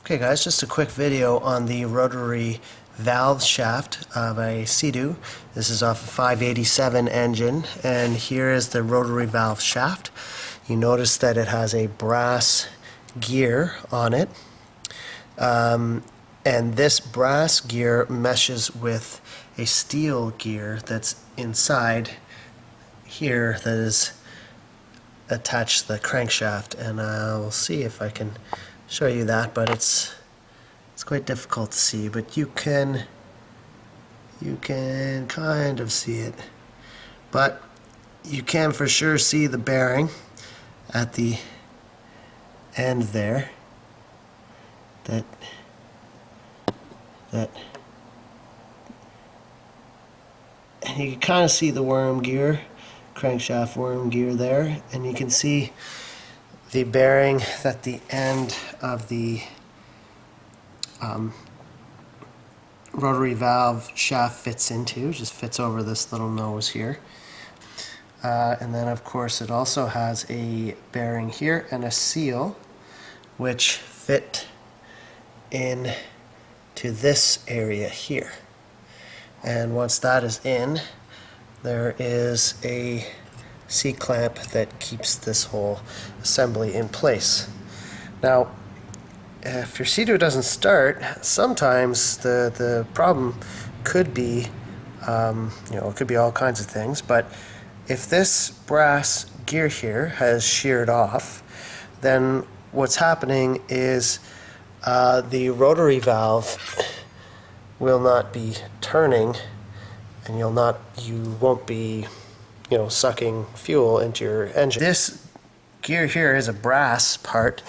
Okay guys, just a quick video on the rotary valve shaft of a Sea-Doo. This is off a 587 engine, and here is the rotary valve shaft. You notice that it has a brass gear on it, and this brass gear meshes with a steel gear that's inside here that is attached to the crankshaft, and I'll see if I can show you that, but it's quite difficult to see, but you can kind of see it. But you can for sure see the bearing at the end there. That and you can kind of see the worm gear, crankshaft worm gear there, and you can see the bearing that the end of the rotary valve shaft fits into, just fits over this little nose here. And then of course it also has a bearing here and a seal which fit in to this area here. And once that is in, there is a C-clamp that keeps this whole assembly in place. Now, if your Sea-Doo doesn't start, sometimes the problem could be, it could be all kinds of things, but if this brass gear here has sheared off, then what's happening is the rotary valve will not be turning, and you won't be sucking fuel into your engine. This gear here is a brass part,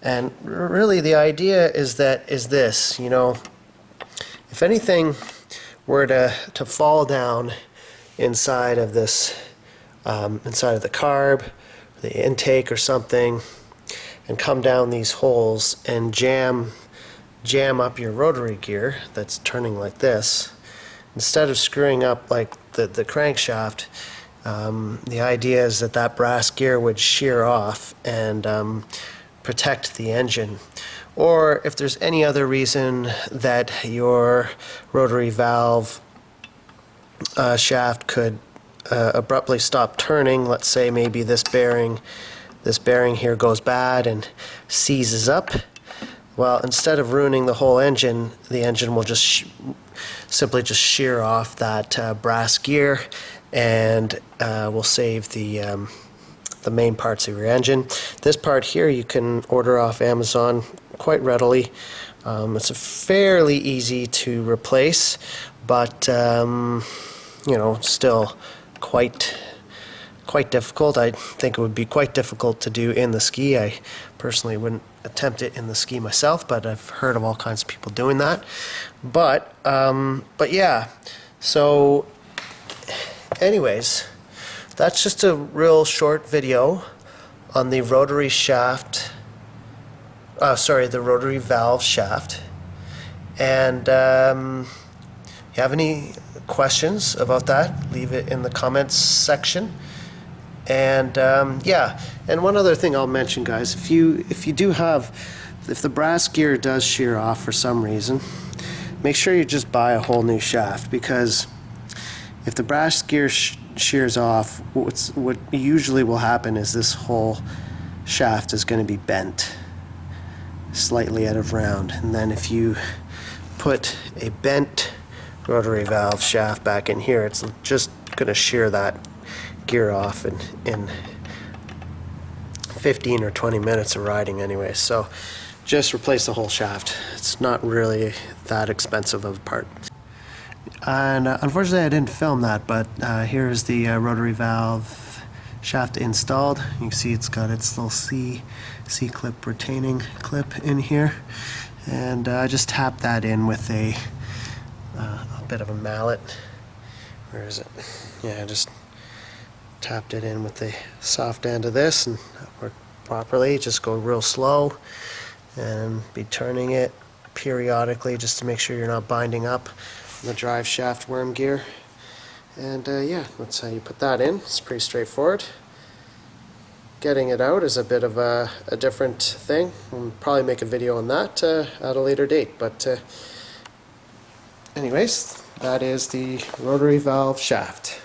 and really the idea is this, if anything were to fall down inside of this, inside of the carb, the intake or something, and come down these holes and jam up your rotary gear that's turning like this, instead of screwing up like the crankshaft, the idea is that brass gear would shear off and protect the engine. Or if there's any other reason that your rotary valve shaft could abruptly stop turning, let's say maybe this bearing here goes bad and seizes up, well, instead of ruining the whole engine, the engine will just simply shear off that brass gear, and will save the main parts of your engine. This part here you can order off Amazon quite readily. It's fairly easy to replace, but still quite difficult. I think it would be quite difficult to do in the ski. I personally wouldn't attempt it in the ski myself, but I've heard of all kinds of people doing that. But yeah, so anyways, that's just a real short video on the rotary shaft, the rotary valve shaft. And if you have any questions about that, leave it in the comments section. And yeah, and one other thing I'll mention, guys, if the brass gear does shear off for some reason, make sure you just buy a whole new shaft, because if the brass gear shears off, what usually will happen is this whole shaft is going to be bent slightly out of round, and then if you put a bent rotary valve shaft back in here, it's just going to shear that gear off in 15 or 20 minutes of riding anyway. So just replace the whole shaft. It's not really that expensive of a part. And unfortunately I didn't film that, but here's the rotary valve shaft installed. You can see it's got its little C-clip retaining clip in here, and I just tapped that in with a bit of a mallet. Where is it? Yeah, just tapped it in with the soft end of this, and that worked properly. Just go real slow and be turning it periodically just to make sure you're not binding up the drive shaft worm gear. And yeah, that's how you put that in. It's pretty straightforward. getting it out is a bit of a different thing. We'll probably make a video on that at a later date. But anyways, that is the rotary valve shaft.